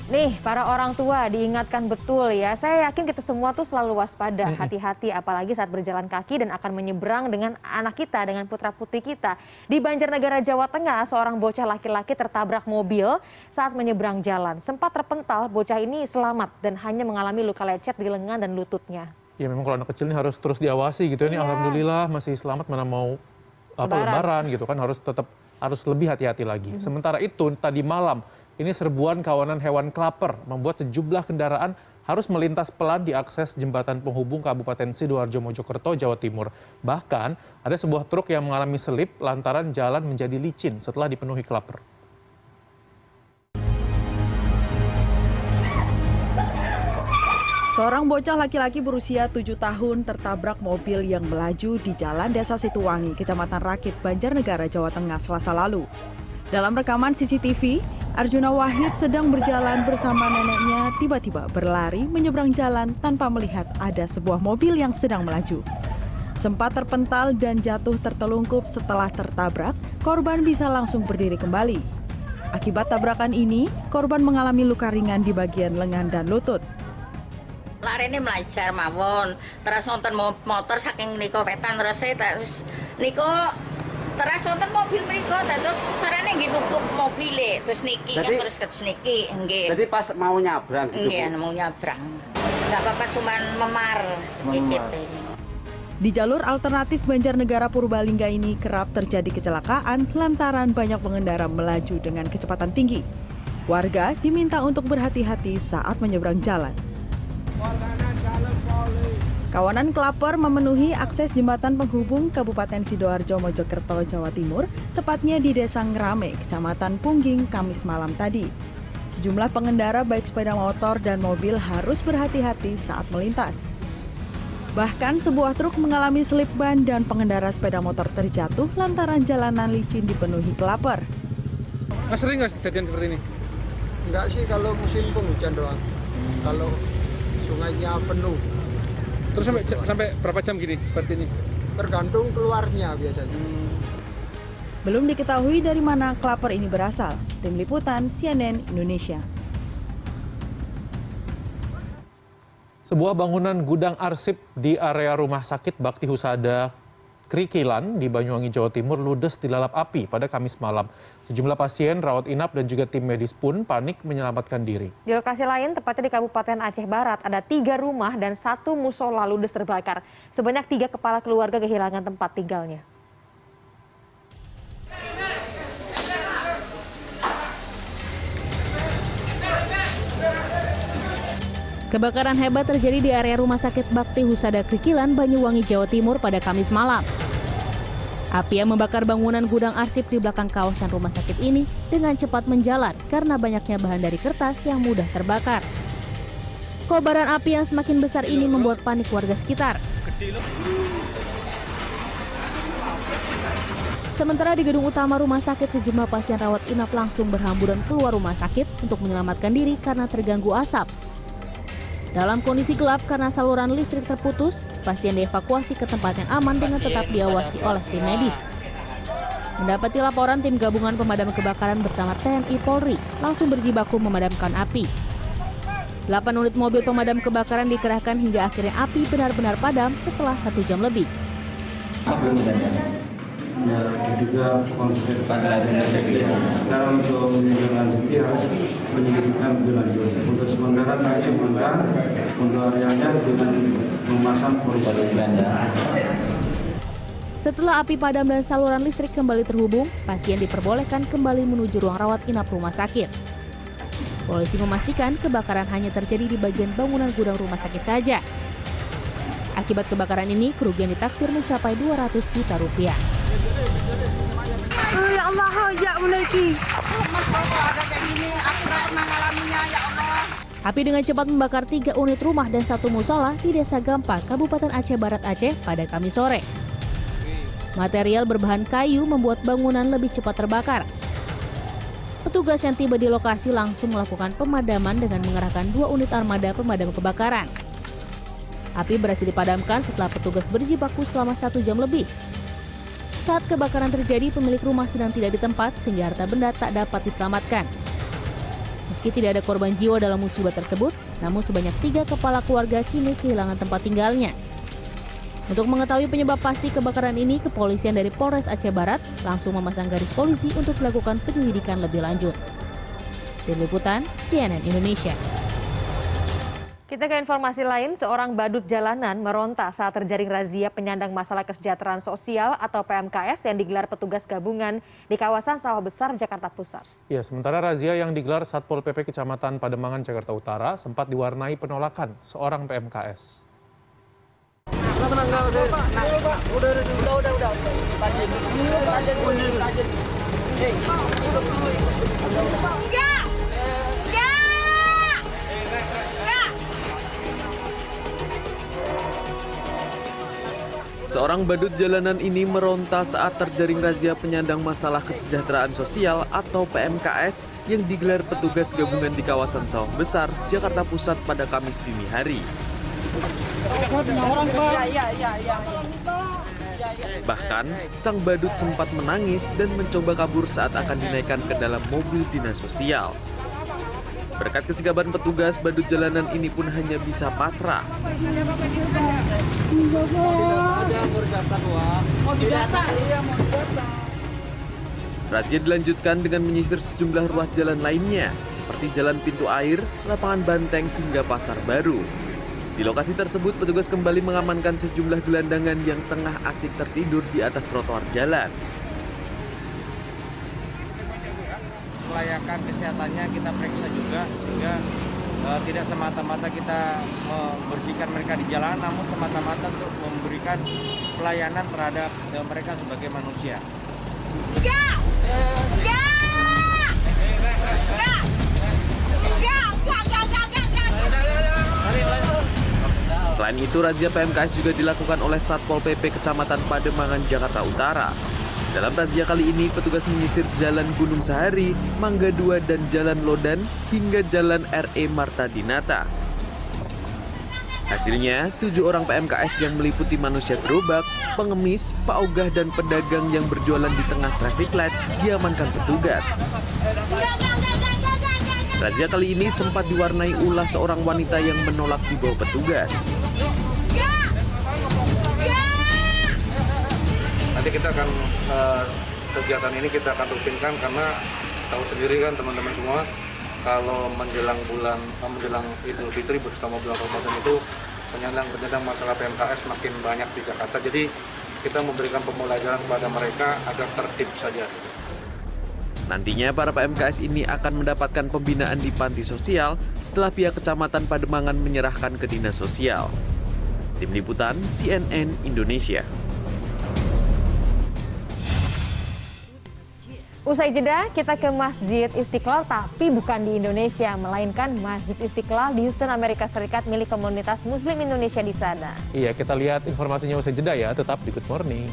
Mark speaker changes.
Speaker 1: Nih, para orang tua diingatkan betul ya. Saya yakin kita semua tuh selalu waspada, hati-hati apalagi saat berjalan kaki dan akan menyeberang dengan anak kita, dengan putra-putri kita. Di Banjarnegara, Jawa Tengah, seorang bocah laki-laki tertabrak mobil saat menyeberang jalan. Sempat terpental, bocah ini selamat dan hanya mengalami luka lecet di lengan dan lututnya.
Speaker 2: Ya memang kalau anak kecil ini harus terus diawasi gitu. Ini alhamdulillah masih selamat, mana mau lebaran gitu kan, harus lebih hati-hati lagi. Sementara itu tadi malam ini serbuan kawanan hewan klaper membuat sejumlah kendaraan harus melintas pelan di akses jembatan penghubung Kabupaten Sidoarjo Mojokerto, Jawa Timur. Bahkan ada sebuah truk yang mengalami selip lantaran jalan menjadi licin setelah dipenuhi klaper.
Speaker 3: Seorang bocah laki-laki berusia 7 tahun tertabrak mobil yang melaju di Jalan Desa Situwangi, Kecamatan Rakit, Banjarnegara, Jawa Tengah, Selasa lalu. Dalam rekaman CCTV, Arjuna Wahid sedang berjalan bersama neneknya tiba-tiba berlari menyeberang jalan tanpa melihat ada sebuah mobil yang sedang melaju. Sempat terpental dan jatuh tertelungkup setelah tertabrak, korban bisa langsung berdiri kembali. Akibat tabrakan ini, korban mengalami luka ringan di bagian lengan dan lutut.
Speaker 4: Lari ini melajar mawon, terus nonton motor saking niko wetan terus niko terus nonton mobil mereka, terus sarane nggih numpuk mobil terus niki kan terus niki nggih.
Speaker 5: Jadi pas mau nyabrang gitu.
Speaker 4: Nggih, mau nyabrang. Enggak apa-apa, cuman memar sedikit ini.
Speaker 3: Di jalur alternatif Banjarnegara Purbalingga ini kerap terjadi kecelakaan lantaran banyak pengendara melaju dengan kecepatan tinggi. Warga diminta untuk berhati-hati saat menyeberang jalan. Kawanan klaper memenuhi akses jembatan penghubung Kabupaten Sidoarjo Mojokerto, Jawa Timur, tepatnya di Desa Ngrame, Kecamatan Pungging, Kamis malam tadi. Sejumlah pengendara baik sepeda motor dan mobil harus berhati-hati saat melintas. Bahkan sebuah truk mengalami selip ban dan pengendara sepeda motor terjatuh lantaran jalanan licin dipenuhi klaper.
Speaker 2: Mas, sering nggak kejadian seperti ini?
Speaker 6: Enggak sih, kalau musim penghujan doang. Kalau sungainya penuh.
Speaker 2: Terus sampai berapa jam gini seperti ini?
Speaker 6: Tergantung keluarnya biasanya.
Speaker 3: Belum diketahui dari mana klaper ini berasal. Tim Liputan CNN Indonesia.
Speaker 2: Sebuah bangunan gudang arsip di area Rumah Sakit Bakti Husada Krikilan di Banyuwangi, Jawa Timur ludes dilalap api pada Kamis malam. Sejumlah pasien, rawat inap dan juga tim medis pun panik menyelamatkan diri.
Speaker 1: Di lokasi lain, tepatnya di Kabupaten Aceh Barat, ada 3 rumah dan 1 musola ludes terbakar. Sebanyak 3 kepala keluarga kehilangan tempat tinggalnya.
Speaker 7: Kebakaran hebat terjadi di area Rumah Sakit Bakti Husada Krikilan, Banyuwangi, Jawa Timur pada Kamis malam. Api yang membakar bangunan gudang arsip di belakang kawasan rumah sakit ini dengan cepat menjalar karena banyaknya bahan dari kertas yang mudah terbakar. Kobaran api yang semakin besar ini membuat panik warga sekitar. Sementara di gedung utama rumah sakit, sejumlah pasien rawat inap langsung berhamburan keluar rumah sakit untuk menyelamatkan diri karena terganggu asap. Dalam kondisi gelap karena saluran listrik terputus, pasien dievakuasi ke tempat yang aman dengan tetap diawasi oleh tim medis. Mendapati laporan, tim gabungan pemadam kebakaran bersama TNI Polri langsung berjibaku memadamkan api. 8 unit mobil pemadam kebakaran dikerahkan hingga akhirnya api benar-benar padam setelah 1 jam lebih.
Speaker 8: Ya, diduga konsep sekarang untuk menindaklanjuti penyelidikan lebih lanjut. Untuk sementara kami amankan untuk areanya dengan memasang polisi.
Speaker 7: Setelah api padam dan saluran listrik kembali terhubung, pasien diperbolehkan kembali menuju ruang rawat inap rumah sakit. Polisi memastikan kebakaran hanya terjadi di bagian bangunan gudang rumah sakit saja. Akibat kebakaran ini, kerugian ditaksir mencapai 200 juta rupiah.
Speaker 3: Ya Allah, ya mulai.
Speaker 7: Api dengan cepat membakar 3 unit rumah dan 1 musola di Desa Gampang, Kabupaten Aceh Barat, Aceh pada Kamis sore. Material berbahan kayu membuat bangunan lebih cepat terbakar. Petugas yang tiba di lokasi langsung melakukan pemadaman dengan mengerahkan 2 unit armada pemadam kebakaran. Api berhasil dipadamkan setelah petugas berjibaku selama 1 jam lebih. Saat kebakaran terjadi, pemilik rumah sedang tidak di tempat sehingga harta benda tak dapat diselamatkan. Meski tidak ada korban jiwa dalam musibah tersebut, namun sebanyak 3 kepala keluarga kini kehilangan tempat tinggalnya. Untuk mengetahui penyebab pasti kebakaran ini, kepolisian dari Polres Aceh Barat langsung memasang garis polisi untuk melakukan penyelidikan lebih lanjut. Tim Liputan, CNN Indonesia.
Speaker 1: Kita ke informasi lain, seorang badut jalanan meronta saat terjaring razia penyandang masalah kesejahteraan sosial atau PMKS yang digelar petugas gabungan di kawasan Sawah Besar, Jakarta Pusat.
Speaker 2: Ya, sementara razia yang digelar Satpol PP Kecamatan Pademangan, Jakarta Utara sempat diwarnai penolakan seorang PMKS.
Speaker 5: Seorang badut jalanan ini meronta saat terjaring razia penyandang masalah kesejahteraan sosial atau PMKS yang digelar petugas gabungan di kawasan Sawah Besar, Jakarta Pusat pada Kamis dini hari. Bahkan, sang badut sempat menangis dan mencoba kabur saat akan dinaikkan ke dalam mobil dinas sosial. Berkat kesigapan petugas, badut jalanan ini pun hanya bisa pasrah. Razia dilanjutkan dengan menyisir sejumlah ruas jalan lainnya, seperti Jalan Pintu Air, Lapangan Banteng, hingga Pasar Baru. Di lokasi tersebut, petugas kembali mengamankan sejumlah gelandangan yang tengah asik tertidur di atas trotoar jalan.
Speaker 6: Kelayakan kesehatannya kita periksa juga, sehingga tidak semata-mata kita membersihkan mereka di jalan, namun semata-mata untuk memberikan pelayanan terhadap mereka sebagai manusia.
Speaker 5: Selain itu, razia PMKS juga dilakukan oleh Satpol PP Kecamatan Pademangan, Jakarta Utara. Dalam razia kali ini, petugas menyisir Jalan Gunung Sahari, Mangga 2, dan Jalan Lodan, hingga Jalan R.E. Marta Dinata. Hasilnya, 7 orang PMKS yang meliputi manusia gerobak, pengemis, paogah, dan pedagang yang berjualan di tengah traffic light diamankan petugas. Razia kali ini sempat diwarnai ulah seorang wanita yang menolak dibawa petugas.
Speaker 9: Nanti kita akan kegiatan ini kita akan rutinkan karena tahu sendiri kan teman-teman semua kalau menjelang Idul Fitri bersama bulan Ramadan itu penyandang masalah PMKS makin banyak di Jakarta. Jadi kita memberikan pembelajaran kepada mereka agar tertib saja.
Speaker 5: Nantinya para PMKS ini akan mendapatkan pembinaan di panti sosial setelah pihak Kecamatan Pademangan menyerahkan ke Dinas Sosial. Tim Liputan, CNN Indonesia.
Speaker 1: Usai jeda, kita ke Masjid Istiqlal, tapi bukan di Indonesia, melainkan Masjid Istiqlal di Houston, Amerika Serikat, milik komunitas Muslim Indonesia di sana.
Speaker 2: Iya, kita lihat informasinya usai jeda ya, tetap di Good Morning.